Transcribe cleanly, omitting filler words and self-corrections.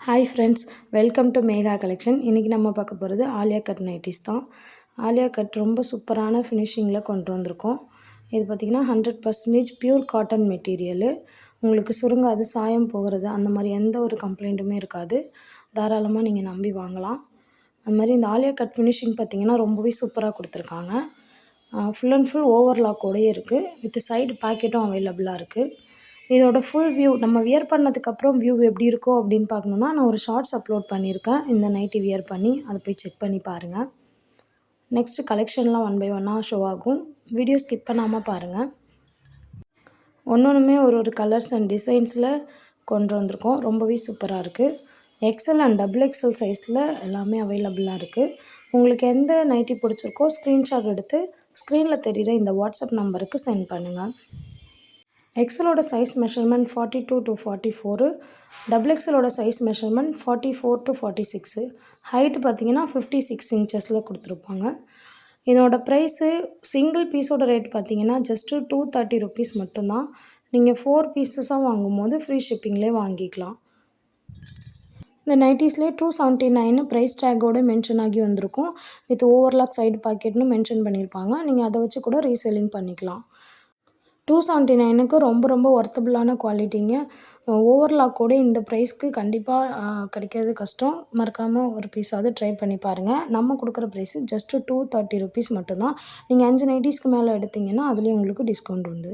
Hi friends, welcome to mega collection. இன்றைக்கி நம்ம பார்க்க போகிறது ஆலியா கட் நைட்டிஸ் தான். ஆலியா கட் ரொம்ப சூப்பரான ஃபினிஷிங்கில் கொண்டு வந்திருக்கோம். இது பார்த்திங்கன்னா 100% பியூர் காட்டன் மெட்டீரியலு. உங்களுக்கு சுருங்காது, சாயம் போகிறது அந்த மாதிரி எந்த ஒரு கம்ப்ளைண்ட்டுமே இருக்காது. தாராளமாக நீங்கள் நம்பி வாங்கலாம். அது மாதிரி இந்த ஆலியா கட் ஃபினிஷிங் பார்த்திங்கன்னா ரொம்பவே சூப்பராக கொடுத்துருக்காங்க. ஃபுல் அண்ட் ஃபுல் ஓவர்லாக்கோடையே இருக்குது. வித் சைடு பாக்கெட்டும் அவைலபிளாக இருக்குது. இதோட ஃபுல் வியூ நம்ம வியர் பண்ணதுக்கப்புறம் வியூ எப்படி இருக்கோ அப்படின்னு பார்க்கணுன்னா நான் ஒரு ஷார்ட்ஸ் அப்லோட் பண்ணியிருக்கேன். இந்த நைட்டி வியர் பண்ணி அதை போய் செக் பண்ணி பாருங்கள். நெக்ஸ்ட்டு கலெக்ஷன்லாம் ஒன் பை ஒன்னாக ஷோ ஆகும். வீடியோ ஸ்கிப் பண்ணாமல் பாருங்கள். ஒன்றுமே ஒரு கலர்ஸ் அண்ட் டிசைன்ஸில் கொண்டு வந்திருக்கோம். ரொம்பவே சூப்பராக இருக்குது. எக்ஸல் அண்ட் டபுள் எக்ஸல் சைஸில் எல்லாமே அவைலபிளாக இருக்குது. உங்களுக்கு எந்த நைட்டி பிடிச்சிருக்கோ ஸ்க்ரீன்ஷாட் எடுத்து ஸ்க்ரீனில் தெரிகிற இந்த வாட்ஸ்அப் நம்பருக்கு சென்ட் பண்ணுங்கள். எக்ஸலோட சைஸ் மெஷர்மெண்ட் 42 to 44, டபுள் எக்ஸலோட சைஸ் மெஷர்மெண்ட் 44 to 46, ஹைட்டு பார்த்திங்கன்னா 56 இன்ச்சஸில் கொடுத்துருப்பாங்க. இதோட ப்ரைஸு சிங்கிள் பீஸோட ரேட் பார்த்திங்கன்னா ஜஸ்ட்டு 230 rupees மட்டும்தான். நீங்கள் 4 பீசஸாக வாங்கும்போது ஃப்ரீ ஷிப்பிங்லேயே வாங்கிக்கலாம். இந்த நைட்டிஸ்லேயே 279 ப்ரைஸ் டேக்கோடு மென்ஷன் ஆகி வந்திருக்கும். வித் ஓவர்லாக் சைடு பாக்கெட்னு மென்ஷன் பண்ணியிருப்பாங்க. நீங்கள் அதை வச்சு கூட ரீசெல்லிங் பண்ணிக்கலாம். 279க்கு ரொம்ப ஒர்த்தபுளான குவாலிட்டிங்க. ஓவர்லாக்கோடு இந்த ப்ரைஸ்க்கு கண்டிப்பாக கிடைக்கிறது கஷ்டம். மறக்காமல் ஒரு பீஸாவது ட்ரை பண்ணி பாருங்கள். நம்ம கொடுக்குற ப்ரைஸு ஜஸ்ட்டு 230 rupees மட்டும்தான். நீங்கள் 5 நைட்டிஸ்க்கு மேலே எடுத்திங்கன்னா அதுலேயும் உங்களுக்கு டிஸ்கவுண்ட் உண்டு.